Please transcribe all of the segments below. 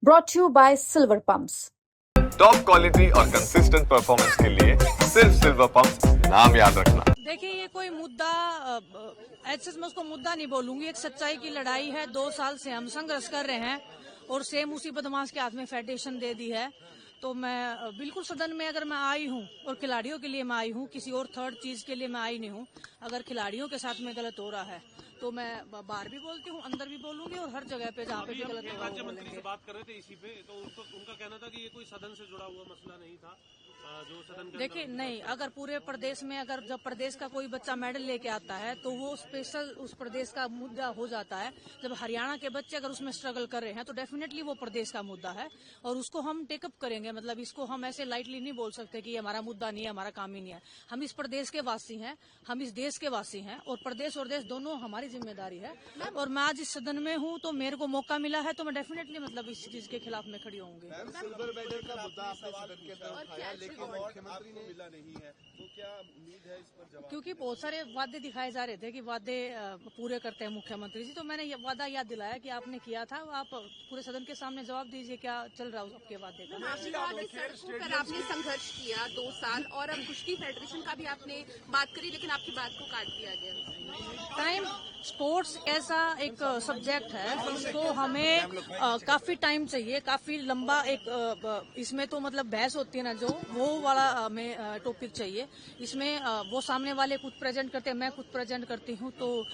brought to you by Silver Pumps. Top quality और consistent performance के लिए सिर्फ सिल्वर पंप्स नाम याद रखना। देखिए, ये कोई मुद्दा ऐसे मैं उसको मुद्दा नहीं बोलूंगी। एक सच्चाई की लड़ाई है। 2 साल से हम संघर्ष कर रहे हैं और सेम उसी बदमाश के हाथ में फेडरेशन दे दी है। तो मैं बिल्कुल सदन में अगर मैं आई हूँ और खिलाड़ियों के लिए मैं आई हूँ, किसी और थर्ड चीज के लिए मैं आई नहीं हूँ। अगर खिलाड़ियों के साथ में गलत हो रहा है तो मैं बाहर भी बोलती हूँ, अंदर भी बोलूंगी और हर जगह पे जहाँ पे भी गलत होगा राज्य मंत्री से बात कर रहे थे इसी पे, तो उनका कहना था कि ये कोई सदन से जुड़ा हुआ मसला नहीं था जो सदन के देखिए, नहीं, अगर पूरे प्रदेश में अगर जब प्रदेश का कोई बच्चा मेडल लेके आता है तो वो स्पेशल उस प्रदेश का मुद्दा हो जाता है। जब हरियाणा के बच्चे अगर उसमें स्ट्रगल कर रहे हैं तो डेफिनेटली वो प्रदेश का मुद्दा है और उसको हम टेकअप करेंगे। मतलब इसको हम ऐसे लाइटली नहीं बोल सकते कि हमारा मुद्दा नहीं है, हमारा काम ही नहीं है। हम इस प्रदेश के वासी हैं, हम इस देश के वासी हैं और प्रदेश और देश दोनों हमारी जिम्मेदारी है। और मैं आज इस सदन में हूँ तो मेरे को मौका मिला है तो मैं डेफिनेटली मतलब इस चीज के खिलाफ में खड़ी होंगी। सिल्वर मेडल का मुद्दा आपने सदन के अंदर उठाया, लेकिन मुख्यमंत्री ने मिला नहीं है, तो क्या उम्मीद है इस पर जवाब? क्योंकि बहुत सारे वादे दिखाए जा रहे थे कि वादे पूरे करते हैं मुख्यमंत्री जी, तो मैंने ये वादा याद दिलाया कि आपने किया था। आप पूरे सदन के सामने जवाब दीजिए, क्या चल रहा है आपके वादे का। आपने कहा कि सर होकर आपने संघर्ष किया 2 साल और अब कुश्ती फेडरेशन का भी आपने बात करी, लेकिन आपकी बात को काट दिया गया। टाइम स्पोर्ट्स ऐसा एक सब्जेक्ट है, इसको हमें काफी टाइम चाहिए, काफी लंबा एक इसमें तो मतलब बहस होती है ना, जो वो वाला हमें टॉपिक चाहिए। इसमें वो सामने वाले खुद प्रेजेंट करते हैं, मैं खुद प्रेजेंट करती हूँ, तो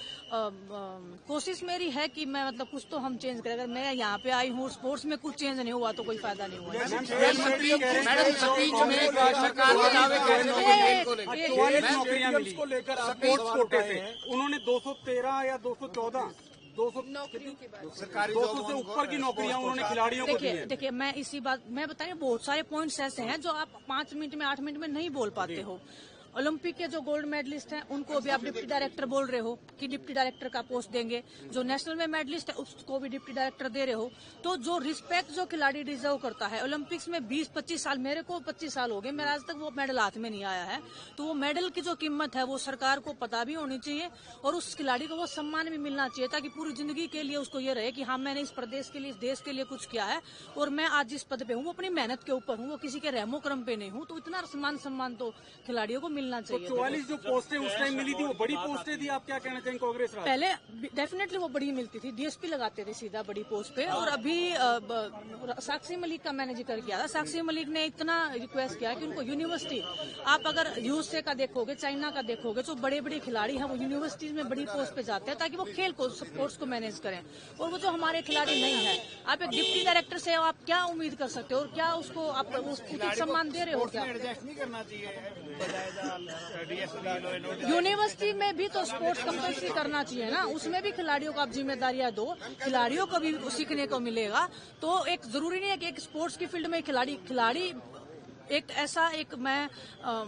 कोशिश मेरी है कि मैं मतलब कुछ तो हम चेंज करें। अगर मैं यहाँ पे आई हूँ स्पोर्ट्स में कुछ चेंज नहीं हुआ तो कोई फायदा नहीं हुआ। को लेकर स्पोर्ट्स कोटे से उन्होंने 213 या 214 नौकरियों के बाद 200 से ऊपर की नौकरियां उन्होंने खिलाड़ियों को दी है। देखिए, मैं इसी बात मैं बता रही हूँ, बहुत सारे पॉइंट्स ऐसे हैं जो आप 5 मिनट में 8 मिनट में नहीं बोल पाते हो। ओलंपिक के जो गोल्ड मेडलिस्ट हैं उनको भी आप डिप्टी डायरेक्टर बोल रहे हो कि डिप्टी डायरेक्टर का पोस्ट देंगे। जो नेशनल में मेडलिस्ट है उसको भी डिप्टी डायरेक्टर दे रहे हो। तो जो रिस्पेक्ट जो खिलाड़ी डिजर्व करता है, ओलंपिक्स में 20-25 साल, मेरे को 25 साल हो गए, मेरा आज तक वो मेडल हाथ में नहीं आया है। तो वो मेडल की जो कीमत है वो सरकार को पता भी होनी चाहिए और उस खिलाड़ी को वो सम्मान भी मिलना चाहिए, ताकि पूरी जिंदगी के लिए उसको ये रहे कि हाँ, मैंने इस प्रदेश के लिए, इस देश के लिए कुछ किया है और मैं आज जिस पद पे हूँ वो अपनी मेहनत के ऊपर हूँ, वो किसी के रहमो क्रम पे नहीं हूँ। तो इतना सम्मान तो खिलाड़ियों को मिलना चाहिए। 44 जो पोस्टें उस टाइम मिली थी वो बड़ी पोस्टें थी, आप क्या कहना चाहेंगे कांग्रेस राज? पहले डेफिनेटली वो बड़ी मिलती थी, डीएसपी लगाते थे सीधा बड़ी पोस्ट पे। और अभी साक्षी मलिक का मैंने जिक्र किया था। साक्षी मलिक ने इतना रिक्वेस्ट किया कि उनको यूनिवर्सिटी, आप अगर यूएसए का देखोगे, चाइना का देखोगे, जो बड़े बड़े खिलाड़ी हैं वो यूनिवर्सिटीज में बड़ी पोस्ट पे जाते हैं ताकि वो खेल को, स्पोर्ट्स को मैनेज करें। और वो जो हमारे खिलाड़ी नहीं है, आप एक डिप्टी डायरेक्टर से आप क्या उम्मीद कर सकते हो और क्या उसको आप उचित सम्मान दे रहे हो? क्या नहीं करना चाहिए? यूनिवर्सिटी में भी तो स्पोर्ट्स कंपल्सरी करना चाहिए ना, उसमें भी खिलाड़ियों को आप जिम्मेदारियां दो, खिलाड़ियों को भी सीखने को मिलेगा। तो एक जरूरी नहीं है कि एक स्पोर्ट्स की फील्ड में खिलाड़ी एक ऐसा एक मैं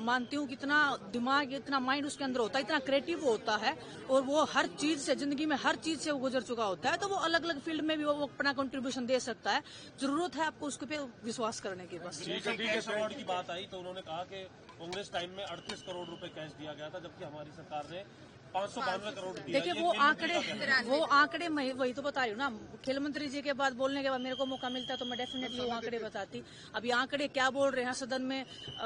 मानती हूँ कि इतना दिमाग, इतना माइंड उसके अंदर होता है, इतना क्रिएटिव होता है और वो हर चीज से, जिंदगी में हर चीज से वो गुजर चुका होता है। तो वो अलग अलग फील्ड में भी वो अपना कंट्रीब्यूशन दे सकता है। जरूरत है आपको उसके पे विश्वास करने की बस। कैश अवार्ड की बात आई तो उन्होंने कहा कि कांग्रेस टाइम में 38 करोड़ रुपए कैश दिया गया था, जबकि हमारी सरकार ने 592 करोड़ दिया। देखिए, वो आंकड़े मैं वही तो बता रही हूँ ना। खेल मंत्री जी के बाद बोलने के बाद मेरे को मौका मिलता है तो मैं डेफिनेटली वो आंकड़े बताती। अभी आंकड़े क्या बोल रहे हैं, सदन में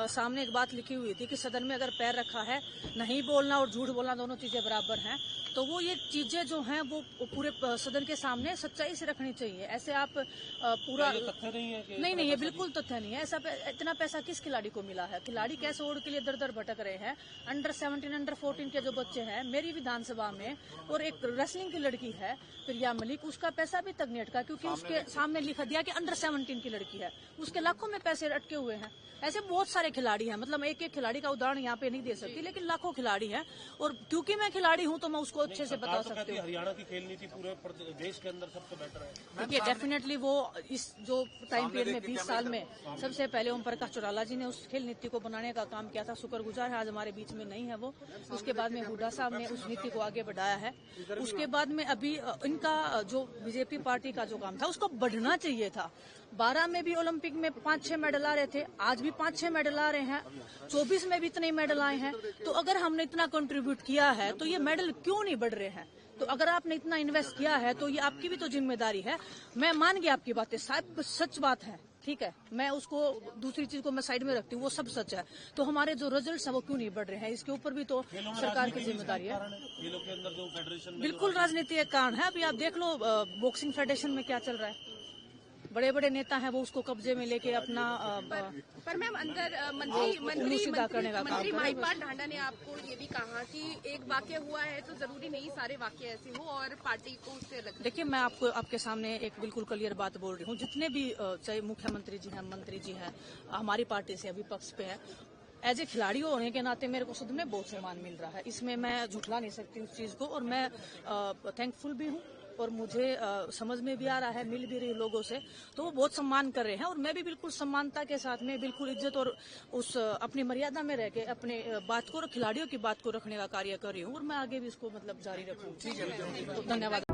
सामने एक बात लिखी हुई थी कि सदन में अगर पैर रखा है, नहीं बोलना और झूठ बोलना दोनों चीजें बराबर हैं। तो वो ये चीजें जो हैं वो पूरे सदन के सामने सच्चाई से रखनी चाहिए। ऐसे आप पूरा तथ्य नहीं है कि नहीं, ये बिल्कुल तथ्य नहीं है। ऐसा इतना पैसा किस खिलाड़ी को मिला है? खिलाड़ी कैसे ओढ़ के लिए दर दर भटक रहे हैं। अंडर 17, अंडर 14 के जो बच्चे हैं मेरी विधानसभा में, और एक रेसलिंग की लड़की है प्रिया मलिक, उसका पैसा भी तक नहीं अटका क्योंकि उसके सामने लिखा दिया कि अंडर 17 की लड़की है, उसके लाखों में पैसे अटके हुए हैं। ऐसे बहुत सारे खिलाड़ी हैं, मतलब एक एक खिलाड़ी का उदाहरण यहाँ पे नहीं दे सकती, लेकिन लाखों खिलाड़ी हैं और क्योंकि मैं खिलाड़ी हूँ तो मैं उसको अच्छे से बता सकती हूँ। हरियाणा की खेल नीति पूरे देश के अंदर सबसे बेटर है। देखिए, डेफिनेटली वो इस जो टाइम पीरियड में 20 साल में सबसे पहले ओम प्रकाश चौटाला जी ने उस खेल नीति को बनाने का काम किया था। शुक्रगुजार है, आज हमारे बीच में नहीं है वो। उसके बाद में हुड्डा साहब ने उस नीति को आगे बढ़ाया है। उसके बाद में अभी इनका जो बीजेपी पार्टी का जो काम था उसको बढ़ना चाहिए था। 12 में भी ओलंपिक में 5-6 मेडल आ रहे थे, आज भी 5-6 मेडल आ रहे हैं, 24 में भी इतने मेडल आए हैं। तो अगर हमने इतना कंट्रीब्यूट किया है तो ये मेडल क्यों नहीं बढ़ रहे हैं? तो अगर आपने इतना इन्वेस्ट किया है तो ये आपकी भी तो जिम्मेदारी है। मैं मान गया आपकी बातें, साहब सच बात है, ठीक है, मैं उसको दूसरी चीज को मैं साइड में रखती हूँ, वो सब सच है। तो हमारे जो रिजल्ट्स है वो क्यों नहीं बढ़ रहे हैं, इसके ऊपर भी तो सरकार की जिम्मेदारी है। खेलों के अंदर जो फेडरेशन बिल्कुल राजनीति एक कारण है। अभी आप देख लो बॉक्सिंग फेडरेशन में क्या चल रहा है, बड़े बड़े नेता हैं वो उसको कब्जे में लेके अपना पर मैम अंदर मंत्री महिपाल ढांडा ने आपको ये भी कहा कि एक वाक्य हुआ है तो जरूरी नहीं सारे वाक्य ऐसे हो और पार्टी को उससे अलग। देखिए, मैं आपको आपके सामने एक बिल्कुल क्लियर बात बोल रही हूँ। जितने भी चाहे मुख्यमंत्री जी हैं, मंत्री जी हैं, हमारी पार्टी से अभी पक्ष पे है, एज ए खिलाड़ी होने के नाते मेरे को सद में बहुत सम्मान मिल रहा है। इसमें मैं झुठला नहीं सकती उस चीज को, और मैं थैंकफुल भी हूँ, और मुझे समझ में भी आ रहा है, मिल भी रही लोगों से, तो वो बहुत सम्मान कर रहे हैं। और मैं भी बिल्कुल सम्मानता के साथ में, बिल्कुल इज्जत और उस अपनी मर्यादा में रह के अपने बात को और खिलाड़ियों की बात को रखने का कार्य कर रही हूँ, और मैं आगे भी इसको मतलब जारी रखूँ। तो धन्यवाद।